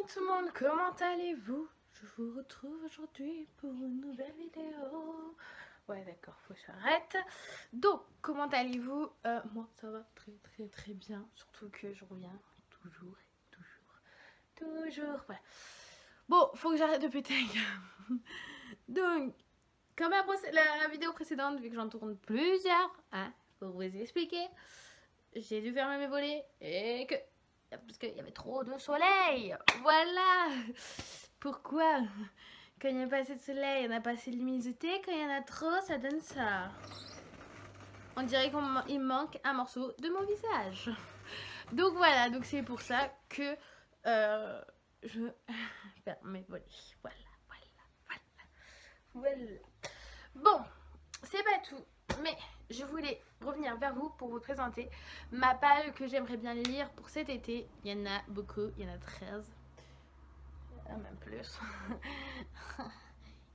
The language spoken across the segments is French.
tout le monde, comment allez-vous? Je vous retrouve aujourd'hui pour une nouvelle vidéo. Ouais d'accord, faut que j'arrête. Donc, comment allez-vous? Moi ça va très bien, surtout que je reviens toujours. Voilà. Bon, faut que j'arrête de péter un câble. Donc, comme la vidéo précédente, vu que j'en tourne plusieurs, hein, pour vous expliquer, j'ai dû fermer mes volets et que... parce qu'il y avait trop de soleil. Voilà. Pourquoi? Quand il n'y a pas assez de soleil, on a pas assez de luminosité. Quand il y en a trop, ça donne ça. On dirait qu'il manque un morceau de mon visage. Donc voilà, donc c'est pour ça que je ferme mes volets. Voilà. Bon, c'est pas tout, mais je voulais revenir vers vous pour vous présenter ma palle que j'aimerais bien lire pour cet été. Il y en a beaucoup, il y en a 13. Même plus.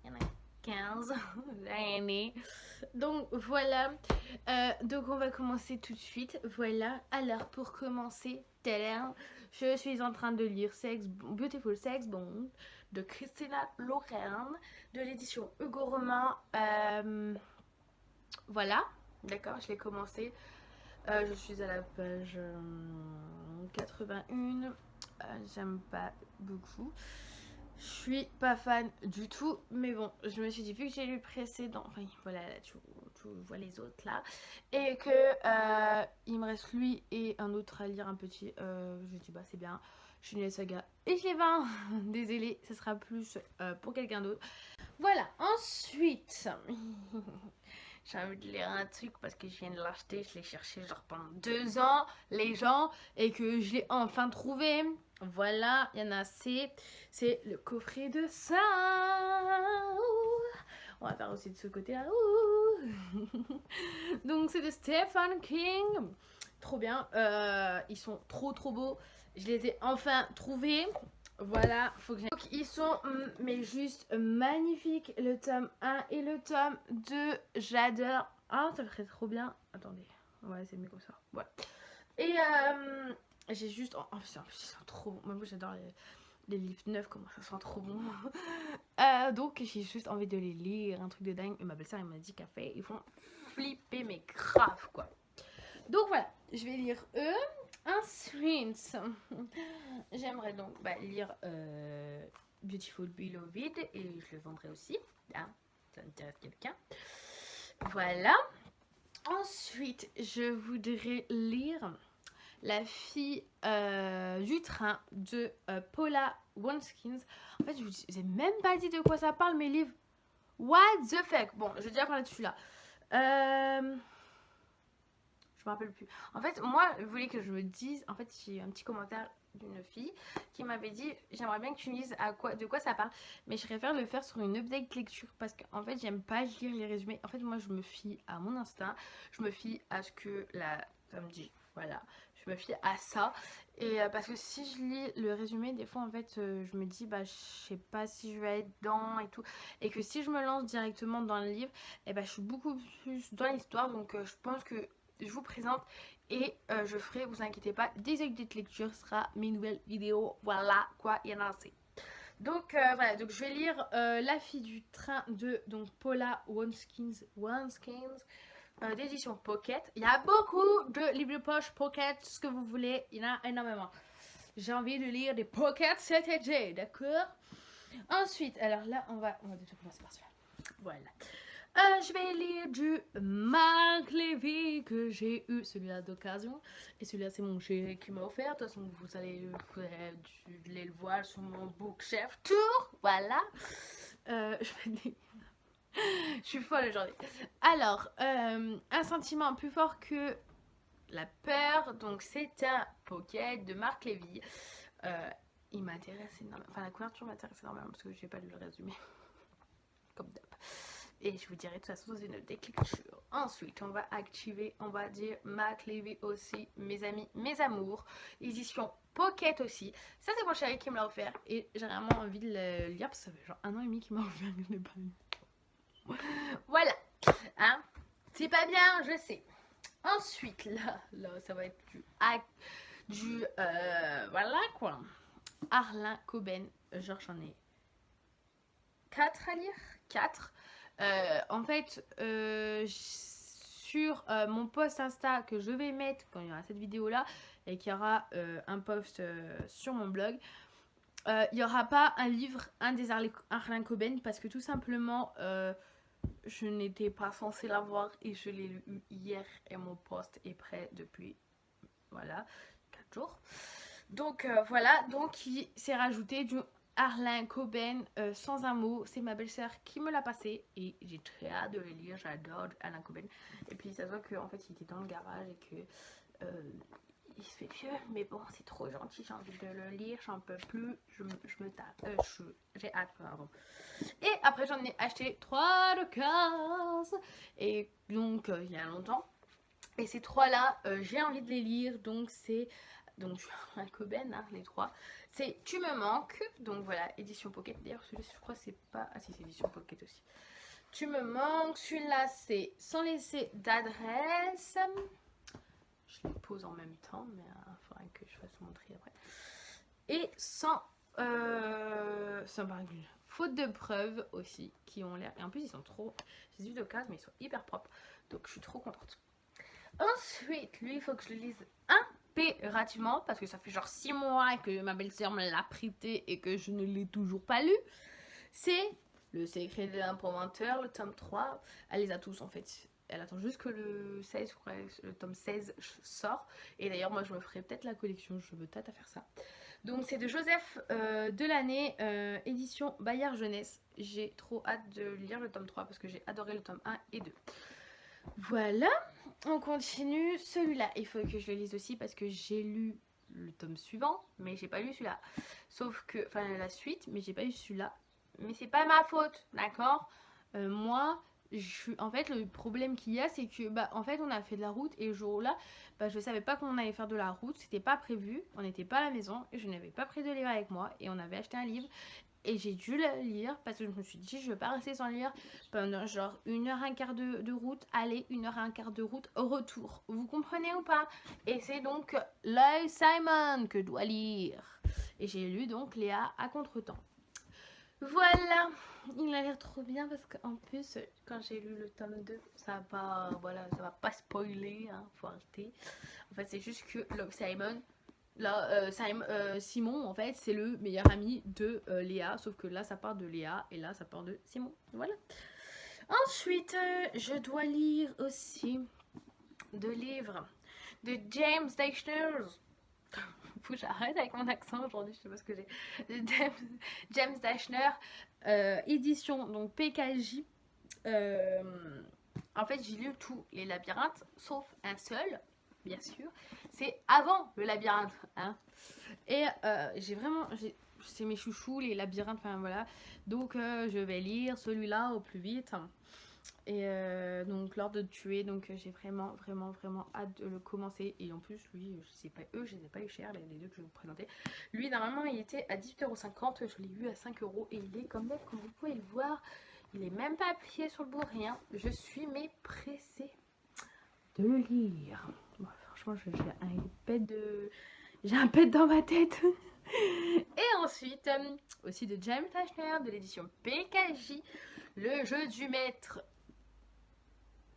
Il y en a 15 l'année. Donc voilà. Donc on va commencer tout de suite. Voilà. Alors pour commencer, je suis en train de lire Beautiful Sex Bomb de Christina Loren de l'édition Hugo Romain. Voilà. D'accord, je l'ai commencé. Je suis à la page 81. J'aime pas beaucoup. Je suis pas fan du tout, mais bon, je me suis dit, vu que j'ai lu le précédent, enfin voilà, là, tu vois les autres là, et que il me reste lui et un autre à lire, un petit, je dis bah c'est bien, je finis la saga et je les vends. Désolée, ce sera plus pour quelqu'un d'autre. Voilà, ensuite, j'ai envie de lire un truc parce que je viens de l'acheter, je l'ai cherché genre pendant 2 ans, les gens, et que je l'ai enfin trouvé. Voilà, il y en a assez. C'est le coffret de ça. On va faire aussi de ce côté-là. Donc c'est de Stephen King. Trop bien. Ils sont trop beaux. Je les ai enfin trouvés. Voilà, faut que donc, ils sont mais juste magnifiques, le tome 1 et le tome 2, j'adore. Ah, ça ferait trop bien. Attendez, ouais, c'est mieux comme ça. Ouais. Et j'ai juste... En plus, ils sont trop bons. Moi, j'adore les livres neufs, comment ça sent trop bon. Donc, j'ai juste envie de les lire, un truc de dingue. Et ma belle-sœur, elle m'a dit qu'à fait, ils font flipper, mais grave, quoi. Donc, voilà, je vais lire eux. Ensuite, j'aimerais donc lire Beautiful Beloved et je le vendrai aussi. Hein, ça intéresse quelqu'un. Voilà. Ensuite, je voudrais lire La fille du train de Paula Wanskins. En fait, je vous ai même pas dit de quoi ça parle, mes livres. What the fuck? Bon, je vais déjà parler dessus là. Je me rappelle plus. En fait, moi, je voulais que je me dise. En fait, j'ai eu un petit commentaire d'une fille qui m'avait dit j'aimerais bien que tu me dises de quoi ça parle, mais je préfère le faire sur une update lecture parce qu'en fait, j'aime pas lire les résumés. En fait, moi, je me fie à mon instinct, je me fie à ce que ça me dit. Voilà, je me fie à ça. Et parce que si je lis le résumé, des fois, en fait, je me dis je sais pas si je vais être dedans et tout. Et que si je me lance directement dans le livre, et je suis beaucoup plus dans l'histoire. Donc, je pense que je vous présente et je ferai, vous inquiétez pas, des updates de lecture, ce sera mes nouvelles vidéos. Voilà quoi, il y en a assez. Donc voilà, donc je vais lire La fille du train de donc Paula Wanskins d'édition Pocket. Il y a beaucoup de livres de poche Pocket, ce que vous voulez, il y en a énormément. J'ai envie de lire des Pocket cet été, d'accord? Ensuite, alors là, on va déjà commencer par celui-là. Voilà. Je vais lire du Marc Lévy que j'ai eu, celui-là d'occasion. Et celui-là, c'est mon chéri qui m'a offert. De toute façon, vous allez le voir sur mon bookshelf tour. Voilà. Je suis folle aujourd'hui. Alors, un sentiment plus fort que la peur. Donc, c'est un pocket de Marc Lévy. Il m'intéresse énormément. Enfin, la couverture m'intéresse énormément parce que je n'ai pas lu le résumé. Comme d'hab. Et je vous dirai de toute façon dans une update lecture. Ensuite, on va activer, on va dire Marc Lévy aussi, mes amis, mes amours. Édition Pocket aussi. Ça, c'est mon chéri qui me l'a offert. Et j'ai vraiment envie de le lire parce que ça fait genre 1 an et demi qu'il m'a offert que je l'ai pas lu. Voilà. Hein? C'est pas bien, je sais. Ensuite, là, ça va être du voilà quoi. Harlan Coben. Genre j'en ai 4 à lire. 4. En fait, sur mon post Insta que je vais mettre quand il y aura cette vidéo là et qu'il y aura un post sur mon blog, il n'y aura pas un livre, un des Harlan Coben, parce que tout simplement je n'étais pas censée l'avoir et je l'ai lu hier et mon post est prêt depuis voilà 4 jours. Donc voilà, donc il s'est rajouté du Harlan Coben sans un mot. C'est ma belle-sœur qui me l'a passé et j'ai très hâte de le lire. J'adore Harlan Coben. Et puis ça se voit qu'en fait il était dans le garage et que il se fait vieux, mais bon c'est trop gentil, j'ai envie de le lire, j'en peux plus, je me tape, j'ai hâte, pardon. Et après j'en ai acheté 3 de 15 et donc il y a longtemps. Et ces 3 là, j'ai envie de les lire, donc c'est donc un Coben, hein, les 3. C'est Tu me manques, donc voilà, édition Pocket. D'ailleurs celui-là je crois c'est pas, ah si c'est édition Pocket aussi. Tu me manques, celui-là c'est Sans laisser d'adresse. Je les pose en même temps, mais il faudra que je fasse mon tri après. Et sans pargules. Faute de preuves aussi, qui ont l'air. Et en plus, ils sont trop. J'ai vu d'occasion, mais ils sont hyper propres. Donc, je suis trop contente. Ensuite, lui, il faut que je le lise impérativement, parce que ça fait genre 6 mois que ma belle-sœur me l'a prêté et que je ne l'ai toujours pas lu. C'est Le secret de l'imprompteur, le tome 3. Elle les a tous en fait. Elle attend juste que le 16, je crois, le tome 16 sort. Et d'ailleurs, moi, je me ferai peut-être la collection. Je veux peut-être à faire ça. Donc, c'est de Joseph Delaney, édition Bayard Jeunesse. J'ai trop hâte de lire le tome 3 parce que j'ai adoré le tome 1 et 2. Voilà, on continue. Celui-là, il faut que je le lise aussi parce que j'ai lu le tome suivant, mais j'ai pas lu celui-là. Sauf que, enfin, la suite, mais j'ai pas lu celui-là. Mais c'est pas ma faute, d'accord? Moi, en fait, le problème qu'il y a, c'est que, en fait, on a fait de la route et le jour-là, je savais pas qu'on allait faire de la route, c'était pas prévu, on n'était pas à la maison et je n'avais pas pris de livre avec moi et on avait acheté un livre et j'ai dû le lire parce que je me suis dit, je vais pas rester sans lire pendant genre 1h15 de route, aller 1h15 de route au retour. Vous comprenez ou pas? Et c'est donc Lloyd Simon que je dois lire. Et j'ai lu donc Léa à contretemps. Voilà, il a l'air trop bien parce qu'en plus, quand j'ai lu le tome 2, ça va, voilà, ça va pas spoiler, hein, faut arrêter. En fait, c'est juste que Love Simon, là, Simon, en fait, c'est le meilleur ami de Léa, sauf que là, ça part de Léa et là, ça part de Simon. Voilà. Ensuite, je dois lire aussi 2 livres de James Dashner. Faut que j'arrête avec mon accent aujourd'hui, je sais pas ce que j'ai. James Dashner, édition donc PKJ. En fait, j'ai lu tous les labyrinthes, sauf un seul, bien sûr. C'est avant le labyrinthe, hein. Et j'ai vraiment, c'est mes chouchous, les labyrinthes, enfin voilà. Donc je vais lire celui-là au plus vite. Et donc L'ordre de tuer, donc j'ai vraiment hâte de le commencer. Et en plus lui, je sais pas, je les ai pas eu cher, les 2 que je vais vous présenter. Lui normalement il était à 18,50 €, je l'ai eu à 5 € et il est comme vous pouvez le voir, il est même pas appuyé sur le bout, rien. Je suis mais pressée de le lire. Bon, franchement j'ai un pet dans ma tête. Et ensuite aussi de James Dashner de l'édition PKJ, Le jeu du maître.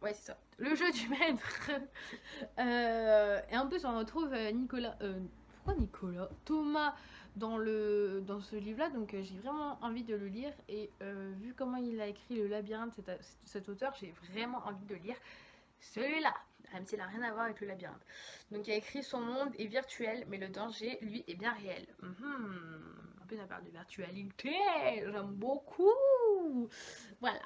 Ouais, c'est ça. Le jeu du maître. Et en plus, on retrouve Nicolas. Pourquoi Nicolas? Thomas dans ce livre-là. Donc, j'ai vraiment envie de le lire. Et vu comment il a écrit le labyrinthe, cet auteur, j'ai vraiment envie de lire celui-là. Même s'il n'a rien à voir avec le labyrinthe. Donc, il a écrit Son monde est virtuel, mais le danger, lui, est bien réel. En plus, ça parle de virtualité. J'aime beaucoup. Voilà.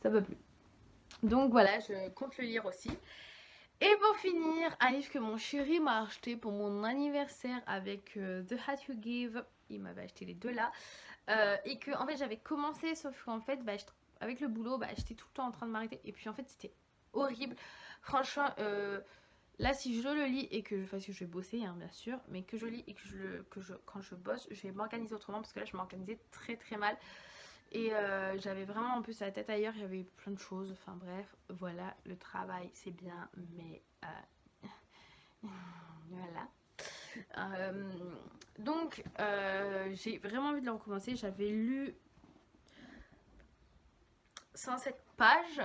Ça va plus. Donc voilà, je compte le lire aussi. Et pour finir, un livre que mon chéri m'a acheté pour mon anniversaire avec The Hat You Give. Il m'avait acheté les 2 là. Et que en fait j'avais commencé, sauf qu'en fait avec le boulot, j'étais tout le temps en train de m'arrêter. Et puis en fait c'était horrible. Franchement, là si je le lis et que je vais bosser, hein, bien sûr, mais que je lis et quand je bosse, je vais m'organiser autrement parce que là je m'organisais très mal. Et j'avais vraiment en plus la tête ailleurs, il y avait plein de choses, enfin bref, voilà, le travail c'est bien, mais voilà. Donc, j'ai vraiment envie de le recommencer. J'avais lu 107 pages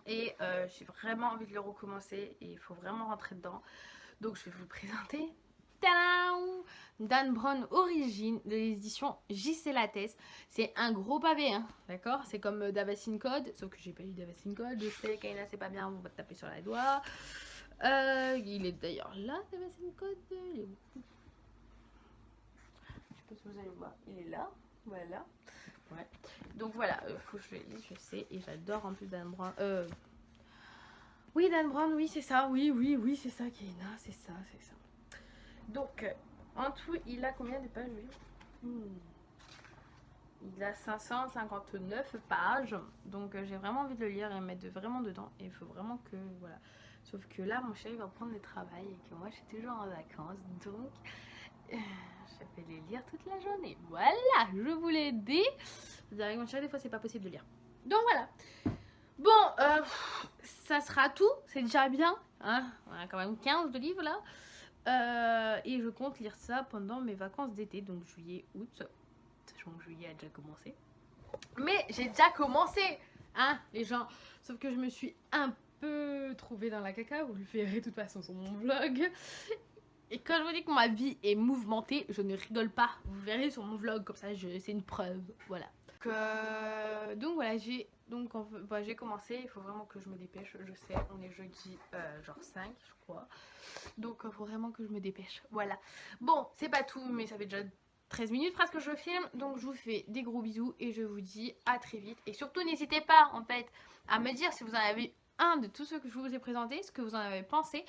et j'ai vraiment envie de le recommencer et il faut vraiment rentrer dedans. Donc, je vais vous le présenter. Tadam! Dan Brown Origine de l'édition J.C. Lattès. C'est un gros pavé, hein, d'accord? C'est comme Da Vinci Code, sauf que j'ai pas lu Da Vinci Code. Je sais, Kaina, c'est pas bien, on va te taper sur la doigt. Il est d'ailleurs là, Da Vinci Code. Il est où? Je sais pas si vous allez voir, il est là, voilà. Ouais. Donc voilà, faut que je le lise, je sais, et j'adore en plus Dan Brown. Oui, Dan Brown, oui, c'est ça, oui, c'est ça, Kaina, c'est ça. Donc, en tout, il a combien de pages, lui? Il a 559 pages. Donc, j'ai vraiment envie de le lire et mettre vraiment dedans. Et il faut vraiment que, voilà. Sauf que là, mon chéri va prendre le travail et que moi, je suis toujours en vacances. Donc, je vais les lire toute la journée. Voilà, je vous l'ai dit. Vous avez mon chéri, des fois, c'est pas possible de lire. Donc, voilà. Bon, ça sera tout. C'est déjà bien. Hein, on a quand même 15 de livres, là. Et je compte lire ça pendant mes vacances d'été, donc juillet, août. Sachant que juillet a déjà commencé. Mais j'ai déjà commencé, hein, les gens. Sauf que je me suis un peu trouvée dans la caca. Vous le verrez de toute façon sur mon vlog. Et quand je vous dis que ma vie est mouvementée, je ne rigole pas. Vous verrez sur mon vlog, comme ça, c'est une preuve. Voilà. Donc voilà, j'ai commencé. Il faut vraiment que je me dépêche. Je sais, on est jeudi genre 5, je crois. Donc il faut vraiment que je me dépêche. Voilà. Bon, c'est pas tout, mais ça fait déjà 13 minutes presque que je filme. Donc je vous fais des gros bisous et je vous dis à très vite. Et surtout, n'hésitez pas en fait à me dire si vous en avez un de tous ceux que je vous ai présentés, ce que vous en avez pensé.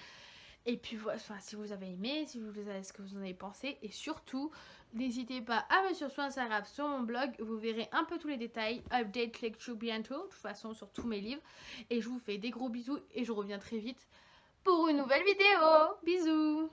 Et puis voilà, enfin, si vous avez aimé, si vous avez ce que vous en avez pensé. Et surtout, n'hésitez pas à me suivre sur Instagram, sur mon blog. Vous verrez un peu tous les détails. Update lecture bientôt, de toute façon sur tous mes livres. Et je vous fais des gros bisous et je reviens très vite pour une nouvelle vidéo. Bisous!